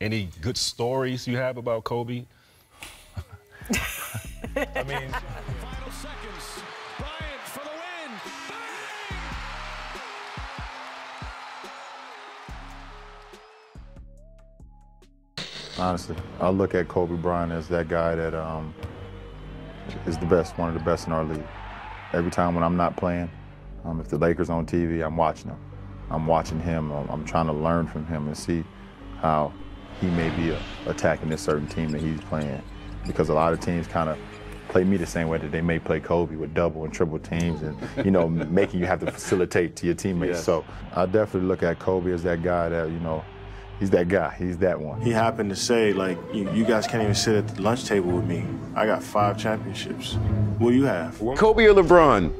Any good stories you have about Kobe? I mean, Final seconds. Bryant for the win. Honestly, I look at Kobe Bryant as that guy that is the best, one of the best in our league. Every time when I'm not playing, if the Lakers on TV, I'm watching them. I'm watching him. I'm trying to learn from him and see how he may be attacking this certain team that he's playing. Because a lot of teams kind of play me the same way that they may play Kobe with double and triple teams and, you know, making you have to facilitate to your teammates. Yes. So I definitely look at Kobe as that guy that, you know, he's that guy. He's that one. He happened to say, like, you guys can't even sit at the lunch table with me. I got 5 championships. What do you have? Kobe or LeBron?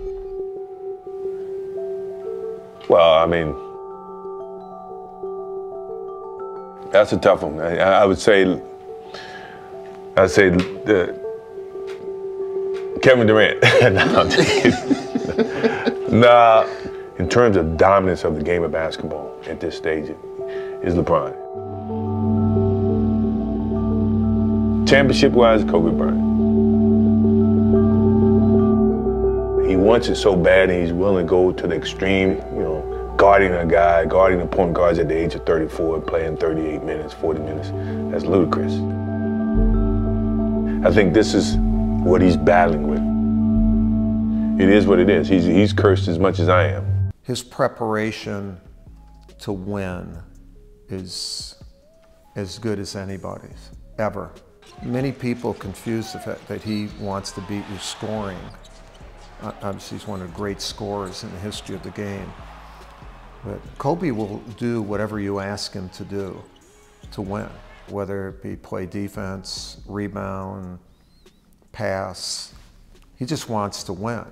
Well, I mean, that's a tough one. I would say Kevin Durant. Nah, in terms of dominance of the game of basketball at this stage, is LeBron. Championship-wise, Kobe Bryant. He wants it so bad and he's willing to go to the extreme, you know, guarding the point guards at the age of 34, playing 38 minutes, 40 minutes. That's ludicrous. I think this is what he's battling with. It is what it is. He's cursed as much as I am. His preparation to win is as good as anybody's, ever. Many people confuse the fact that he wants to beat you scoring. Obviously, he's one of the great scorers in the history of the game. But Kobe will do whatever you ask him to do to win, whether it be play defense, rebound, pass. He just wants to win.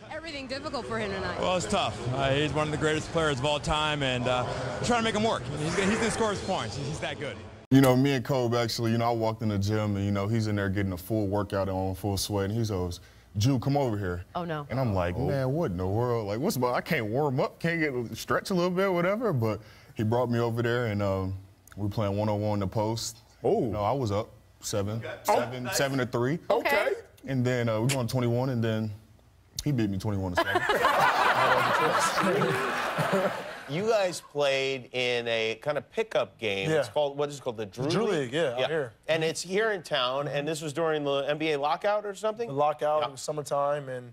Everything difficult for him tonight? well, it's tough. He's one of the greatest players of all time, and we're trying to make him work. He's going to score his points. He's that good. You know, me and Kobe, actually, you know, I walked in the gym, and, you know, he's in there getting a full workout on, full sweat, and he goes, Jew, come over here. Oh, no. And I'm like, man, what in the world? Like, what's about? I can't warm up, can't stretch a little bit, whatever. But he brought me over there, and we playing 1-on-1 in the post. Oh. No, I was up 7 to 3. Okay. And then we going 21, and then he beat me 21 to 7. You guys played in a kind of pickup game. Yeah. It's called, what is it called? The Drew Drew League? League, yeah, out here. And it's here in town, and this was during the NBA lockout or something? The lockout, Yeah. it was summertime, and,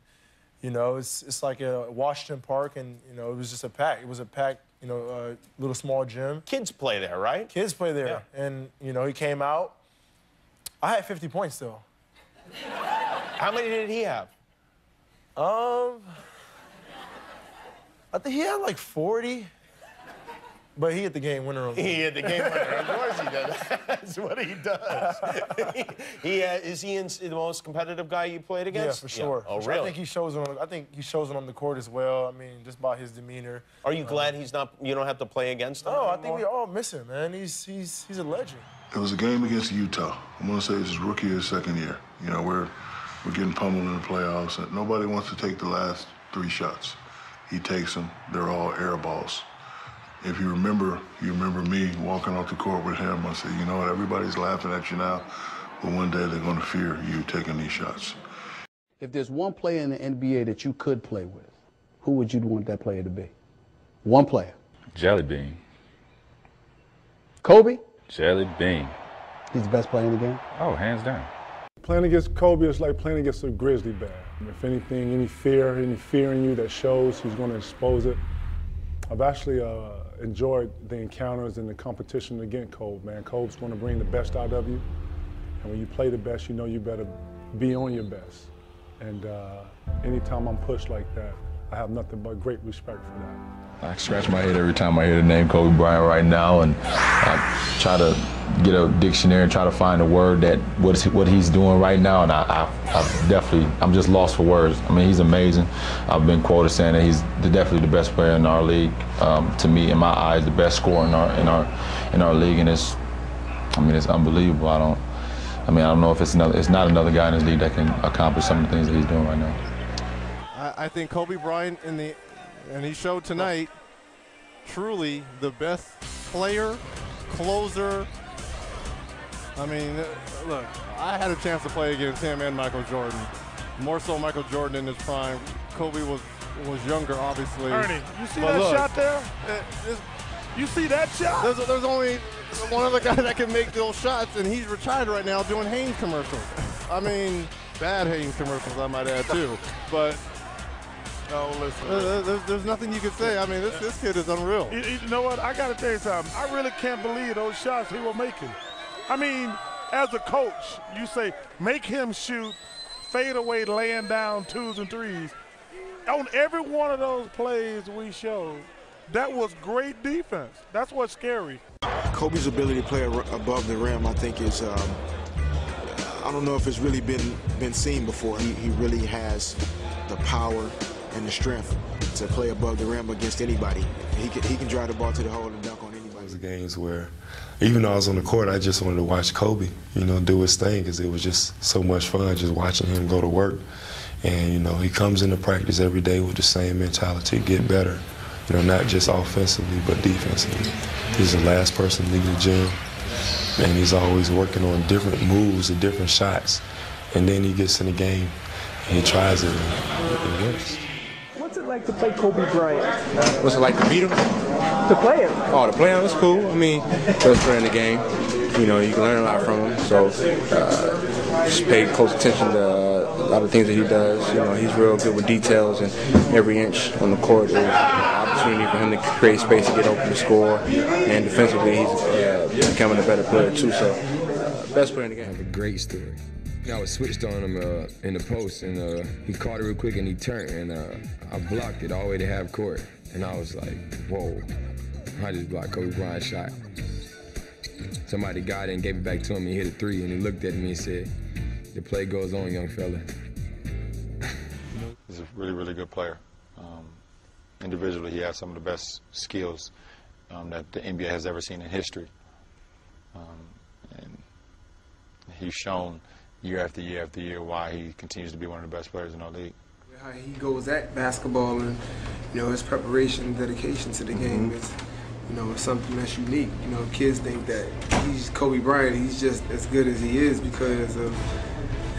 you know, it's like a Washington Park, and, you know, it was just a pack. It was a packed, you know, little small gym. Kids play there, right? Kids play there. Yeah. And, you know, he came out. I had 50 points still. How many did he have? I think he had like 40. But he hit the game winner on He hit the game winner. Of course he does. That's what he does. Is he the most competitive guy you played against? Yeah, for sure. Yeah. Oh, For sure. really? I think he shows it on the court as well. I mean, just by his demeanor. Are you glad you don't have to play against him Oh, I anymore? think we all miss him, man. He's a legend. It was a game against Utah. I'm gonna say it's his rookie or second year. You know, we're getting pummeled in the playoffs, and nobody wants to take the last 3 shots. He takes them. They're all air balls. If you remember me walking off the court with him. I said, you know what, everybody's laughing at you now, but one day they're going to fear you taking these shots. If there's one player in the NBA that you could play with, who would you want that player to be? One player. Jelly Bean. Kobe? Jelly Bean. He's the best player in the game? Oh, hands down. Playing against Kobe is like playing against a grizzly bear. If anything, any fear in you that shows, he's going to expose it. I've actually enjoyed the encounters and the competition against Kobe, man. Kobe's going to bring the best out of you. And when you play the best, you know you better be on your best. And anytime I'm pushed like that, I have nothing but great respect for that. I scratch my head every time I hear the name Kobe Bryant right now, and I try to get a dictionary and try to find a word that what he's doing right now, and I'm just lost for words. I mean, he's amazing. I've been quoted saying that he's definitely the best player in our league. To me, in my eyes, the best scorer in our league, and it's unbelievable. I don't know if it's not another guy in this league that can accomplish some of the things that he's doing right now. I think Kobe Bryant and he showed tonight, truly the best player, closer, I mean, look, I had a chance to play against him and Michael Jordan. More so Michael Jordan in his prime. Kobe was younger, obviously. Ernie, you see that shot there? You see that shot? There's only one other guy that can make those shots, and he's retired right now doing Hanes commercials. I mean, bad Hanes commercials, I might add, too. But there's nothing you can say. I mean, this kid is unreal. You know what? I got to tell you something. I really can't believe those shots he was making. I mean, as a coach, you say, make him shoot, fade away, laying down 2s and 3s. On every one of those plays we showed, that was great defense. That's what's scary. Kobe's ability to play above the rim, I think, is I don't know if it's really been seen before. He really has the power and the strength to play above the rim against anybody. He can drive the ball to the hole and dunk on anybody. Those games where, even though I was on the court, I just wanted to watch Kobe, do his thing, because it was just so much fun just watching him go to work. And, he comes into practice every day with the same mentality, get better, not just offensively, but defensively. He's the last person leaving the gym, and he's always working on different moves and different shots. And then he gets in the game, and he tries it, and it works. What's it like to play Kobe Bryant? What's it like to beat him? To play him? Oh, to play him is cool. I mean, best player in the game. You can learn a lot from him. So just pay close attention to a lot of things that he does. He's real good with details, and every inch on the court is an opportunity for him to create space to get open to score. And defensively, he's becoming a better player too. So best player in the game. I have a great story. I was switched on him in the post, and he caught it real quick, and he turned, and I blocked it all the way to half court. And I was like, whoa, I just blocked Kobe Bryant's shot. Somebody got it and gave it back to him, and he hit a 3, and he looked at me and said, the play goes on, young fella. He's a really, really good player. Individually, he has some of the best skills that the NBA has ever seen in history. And he's shown year after year after year why he continues to be one of the best players in our league. How he goes at basketball and his preparation and dedication to the game is it's something that's unique. Kids think that he's Kobe Bryant, he's just as good as he is because of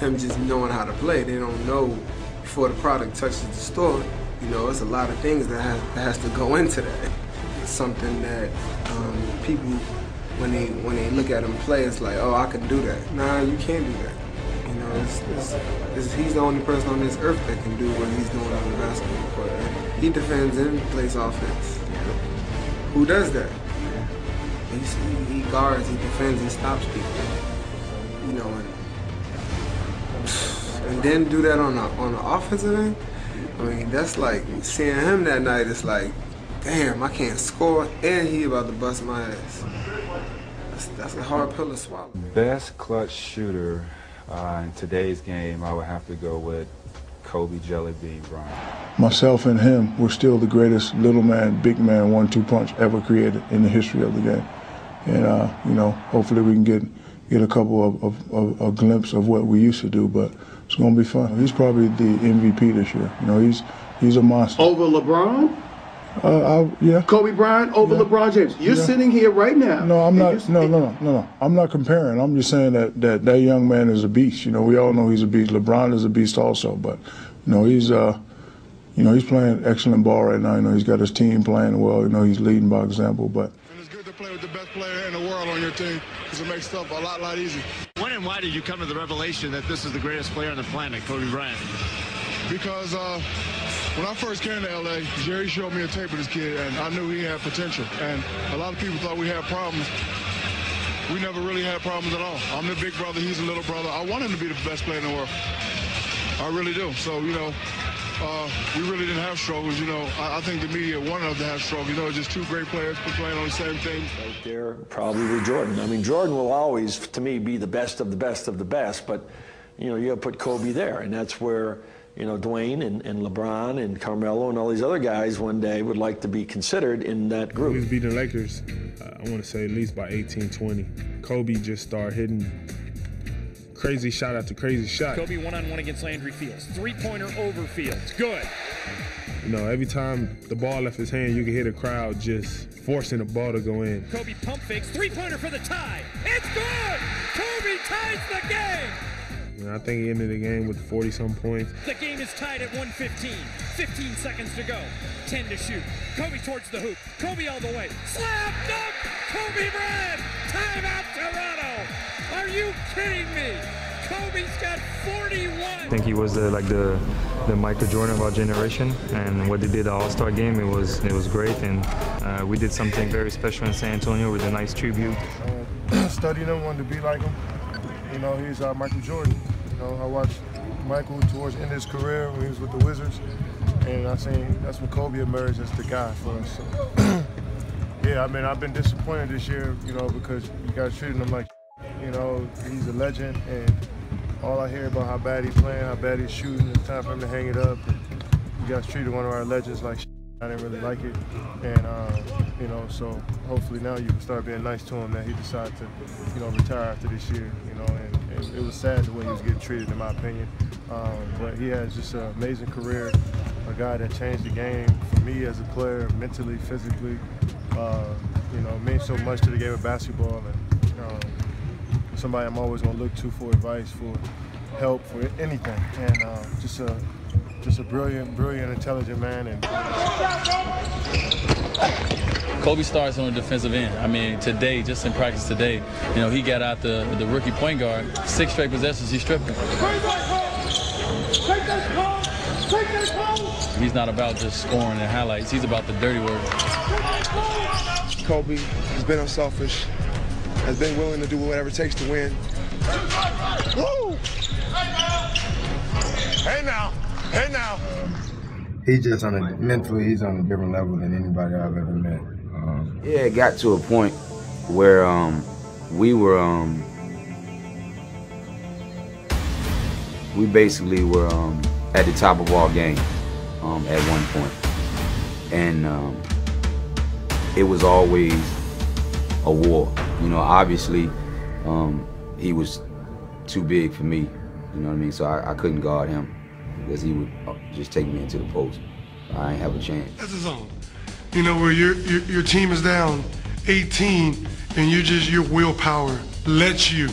him just knowing how to play. They don't know before the product touches the store. It's a lot of things that has to go into that. It's something that people, when they look at him play, it's like, oh, I can do that. Nah, you can't do that. He's the only person on this earth that can do what he's doing on the basketball court. He defends and plays offense. Who does that? He guards, he defends, he stops people. And then do that on the offensive end. I mean, that's like seeing him that night. It's like, damn, I can't score, and he about to bust my ass. That's a hard pill to swallow. Best clutch shooter in today's game, I would have to go with Kobe Jelly Bean Bryant. Myself and him were still the greatest little man, big man 1-2 punch ever created in the history of the game. And hopefully we can get a couple of a glimpse of what we used to do, but it's going to be fun. He's probably the MVP this year. He's a monster. Over LeBron? Yeah. Kobe Bryant over LeBron James. You're sitting here right now. No, I'm not. No. I'm not comparing. I'm just saying that young man is a beast. We all know he's a beast. LeBron is a beast also, but he's playing excellent ball right now. He's got his team playing well. He's leading by example. But and it's good to play with the best player in the world on your team because it makes stuff a lot easier. When and why did you come to the revelation that this is the greatest player on the planet, Kobe Bryant? Because when I first came to L.A., Jerry showed me a tape of this kid, and I knew he had potential. And a lot of people thought we had problems. We never really had problems at all. I'm the big brother, he's the little brother. I want him to be the best player in the world. I really do. So, we really didn't have struggles. I think the media wanted us to have struggles. Just two great players playing on the same team. Right there, probably with Jordan. I mean, Jordan will always, to me, be the best of the best of the best, but, you got to put Kobe there, and that's where Dwayne and LeBron and Carmelo and all these other guys one day would like to be considered in that group. He was beating the Lakers, I want to say at least by 18-20. Kobe just started hitting crazy shot after crazy shot. Kobe one-on-one against Landry Fields. Three-pointer over Fields. Good. You know, every time the ball left his hand, you could hear the crowd just forcing the ball to go in. Kobe pump fakes, three-pointer for the tie. It's good! Kobe ties the game! You know, I think he ended the game with 40-some points. The game is tied at 1:15. 15 seconds to go. 10 to shoot. Kobe towards the hoop. Kobe all the way. Slam dunk! Kobe Bryant! Timeout Toronto! Are you kidding me? Kobe's got 41! I think he was the Michael Jordan of our generation, and what they did the All-Star game, it was great, and we did something very special in San Antonio with a nice tribute. Studying him, wanted to be like him. You know, he's Michael Jordan. You know, I watched Michael towards the end of his career when he was with the Wizards, and I seen that's when Kobe emerged as the guy for us. So, yeah, I mean, I've been disappointed this year, you know, because you guys treating him like, you know, he's a legend, and all I hear about how bad he's playing, how bad he's shooting, it's time for him to hang it up. You guys treated one of our legends like I didn't really like it, and you know, so hopefully now you can start being nice to him that he decided to, you know, retire after this year, you know, and it was sad the way he was getting treated, in my opinion. But he has just an amazing career, a guy that changed the game for me as a player, mentally, physically. You know, means so much to the game of basketball, and somebody I'm always going to look to for advice, for help, for anything, and just a brilliant, intelligent man. And Kobe starts on the defensive end. I mean, today, just in practice today, you know, he got out the rookie point guard, 6 straight possessions, he stripped him. He's not about just scoring and highlights, he's about the dirty work. Kobe has been unselfish, has been willing to do whatever it takes to win. Woo! Hey now! Hey now! He's just mentally, he's on a different level than anybody I've ever met. Yeah, it got to a point where we basically were at the top of our game at one point. And it was always a war. You know, obviously, he was too big for me, you know what I mean? So I couldn't guard him because he would just take me into the post. I ain't have a chance. That's a zone. You know, where your team is down 18 and your willpower lets you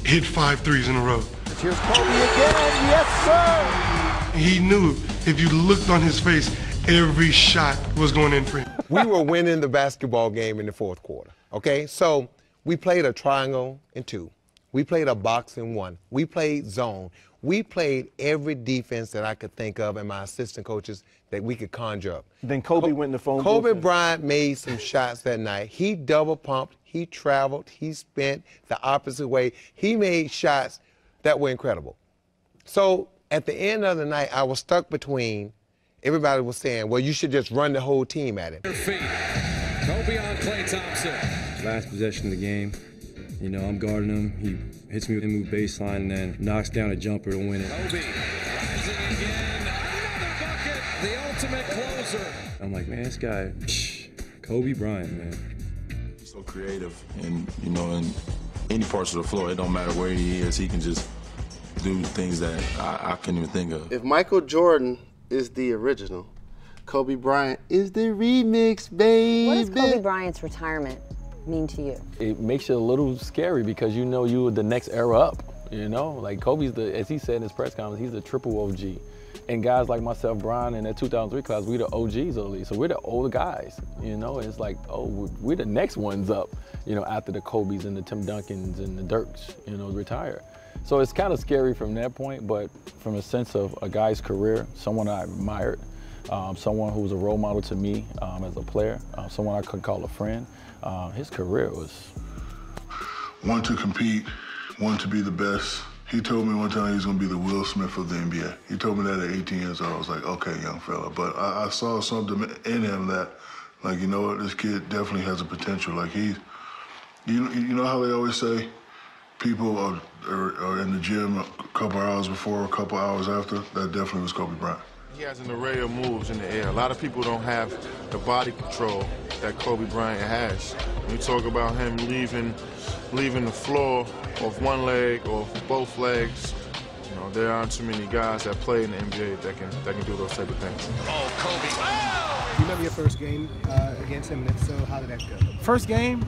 hit 5 threes in a row. Here's Kobe again, yes sir! He knew if you looked on his face, every shot was going in for him. We were winning the basketball game in the fourth quarter, okay? So we played a triangle in 2. We played a box in 1. We played zone. We played every defense that I could think of and my assistant coaches that we could conjure up. Then Kobe went in the phone Kobe booth. Bryant made some shots that night. He double pumped, he traveled, he spent the opposite way. He made shots that were incredible. So at the end of the night, I was stuck between, everybody was saying, well, you should just run the whole team at it. Kobe on Klay Thompson. Last possession of the game, you know, I'm guarding him. He hits me with a move baseline and then knocks down a jumper to win it. Kobe rising again. Another bucket. The ultimate closer. I'm like, man, this guy, Kobe Bryant, man. So creative, and you know, in any parts of the floor, it don't matter where he is, he can just do things that I couldn't even think of. If Michael Jordan is the original, Kobe Bryant is the remix, baby. What does Kobe Bryant's retirement mean to you? It makes you a little scary because you know you were the next era up, you know? Like Kobe's as he said in his press conference, he's the triple OG. And guys like myself, Brian, in that 2003 class, we the OGs only. So we're the older guys, you know? And it's like, oh, we're the next ones up, you know, after the Kobes and the Tim Duncans and the Dirks, you know, retire. So it's kind of scary from that point, but from a sense of a guy's career, someone I admired, someone who was a role model to me as a player, someone I could call a friend, his career was... One to compete, one to be the best. He told me one time he was going to be the Will Smith of the NBA. He told me that at 18 years old. I was like, okay, young fella. But I saw something in him that, like, you know what, this kid definitely has a potential. Like, he's, you know how they always say people are in the gym a couple hours before, a couple hours after? That definitely was Kobe Bryant. He has an array of moves in the air. A lot of people don't have the body control that Kobe Bryant has. When you talk about him leaving the floor off one leg or both legs, You know, there aren't too many guys that play in the NBA that can do those type of things. Oh, Kobe. Do you remember your first game against him? And if so, how did that go? First game,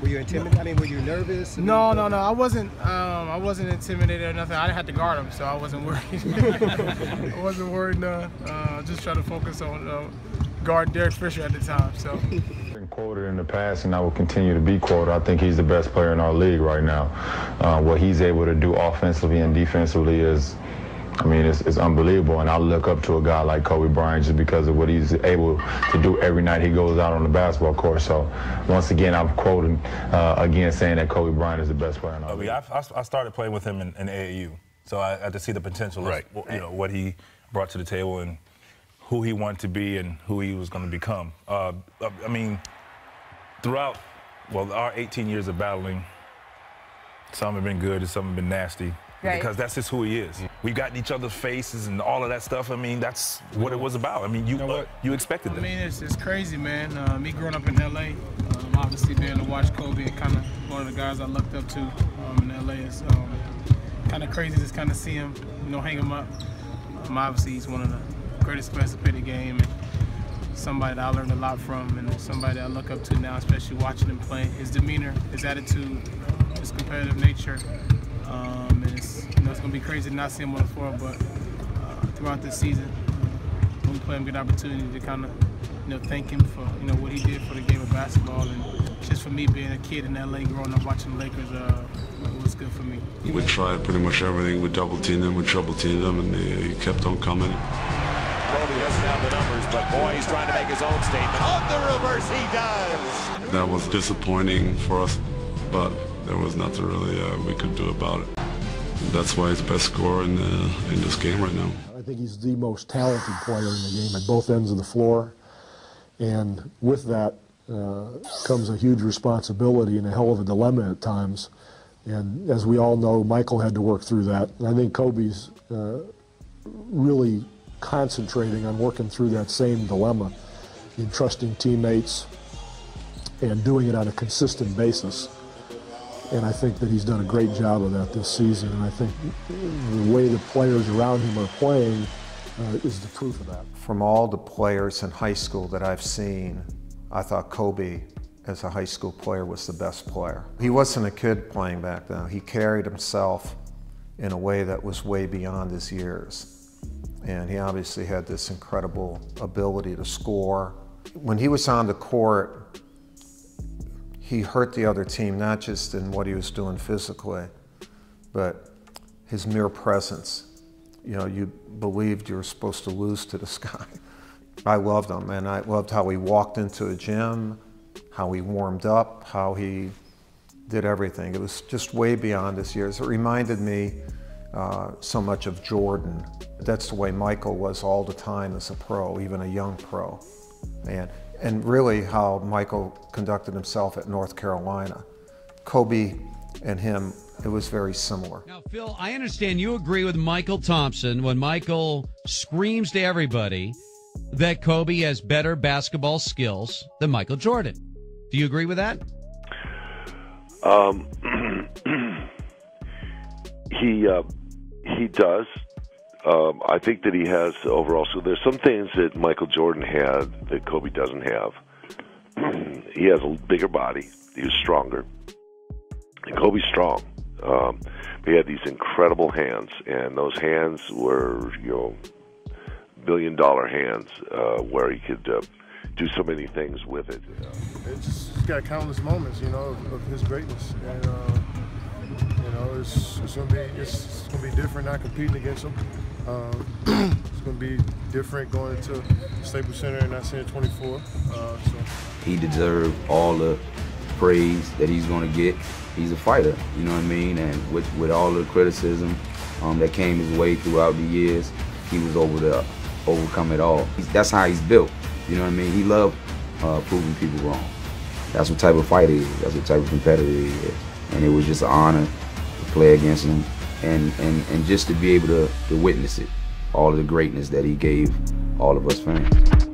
were you intimidated? I mean, were you nervous? No. I wasn't intimidated or nothing. I didn't have to guard him, so I wasn't worried. I wasn't worried none. Just trying to focus on guard Derek Fisher at the time. So. Been quoted in the past, and I will continue to be quoted. I think he's the best player in our league right now. What he's able to do offensively and defensively is, I mean, it's unbelievable, and I look up to a guy like Kobe Bryant just because of what he's able to do every night he goes out on the basketball court. So, once again, I'm quoting again saying that Kobe Bryant is the best player in our league. I started playing with him in AAU, so I had to see the potential of what he brought to the table and who he wanted to be and who he was going to become. I mean, throughout, our 18 years of battling, some have been good and some have been nasty. Right. Because that's just who he is. We've gotten each other's faces and all of that stuff. I mean, that's what it was about. I mean, you expected that. I mean, it's crazy, man. Me growing up in L.A., obviously being able to watch Kobe and kind of one of the guys I looked up to in L.A. is kind of crazy to just kind of see him, hang him up. Obviously, he's one of the greatest players to play the game, and somebody that I learned a lot from, and somebody that I look up to now, especially watching him play. His demeanor, his attitude, his competitive nature. And it's going to be crazy to not see him on the floor, but throughout this season, when we play him, get an opportunity to kind of thank him for what he did for the game of basketball, and just for me being a kid in LA, growing up watching the Lakers, it was good for me. We tried pretty much everything. We double-teamed them, we triple-teamed them, and he kept on coming. Kobe doesn't have the numbers, but boy, he's trying to make his own statement. On the reverse, he does! That was disappointing for us, but there was nothing really we could do about it. That's why he's the best scorer in this game right now. I think he's the most talented player in the game at both ends of the floor. And with that comes a huge responsibility and a hell of a dilemma at times. And as we all know, Michael had to work through that. And I think Kobe's really concentrating on working through that same dilemma in trusting teammates and doing it on a consistent basis. And I think that he's done a great job of that this season. And I think the way the players around him are playing is the proof of that. From all the players in high school that I've seen, I thought Kobe, as a high school player, was the best player. He wasn't a kid playing back then. He carried himself in a way that was way beyond his years. And he obviously had this incredible ability to score. When he was on the court, he hurt the other team, not just in what he was doing physically, but his mere presence. You believed you were supposed to lose to this guy. I loved him, and I loved how he walked into a gym, how he warmed up, how he did everything. It was just way beyond his years. It reminded me so much of Jordan. That's the way Michael was all the time as a pro, even a young pro. And really how Michael conducted himself at North Carolina. Kobe and him, it was very similar. Now, Phil, I understand you agree with Michael Thompson when Michael screams to everybody that Kobe has better basketball skills than Michael Jordan. Do you agree with that? He does. I think that he has overall. So there's some things that Michael Jordan had that Kobe doesn't have. He has a bigger body. He was stronger. And Kobe's strong. But he had these incredible hands, and those hands were, billion-dollar hands where he could do so many things with it. It's got countless moments, of his greatness, and it's gonna be different not competing against him. It's gonna be different going into Staples Center and not seeing 24. He deserved all the praise that he's gonna get. He's a fighter, you know what I mean? And with all the criticism that came his way throughout the years, he was able to overcome it all. That's how he's built, you know what I mean? He loved proving people wrong. That's what type of fighter he is. That's what type of competitor he is. And it was just an honor to play against him and just to be able to witness it, all of the greatness that he gave all of us fans.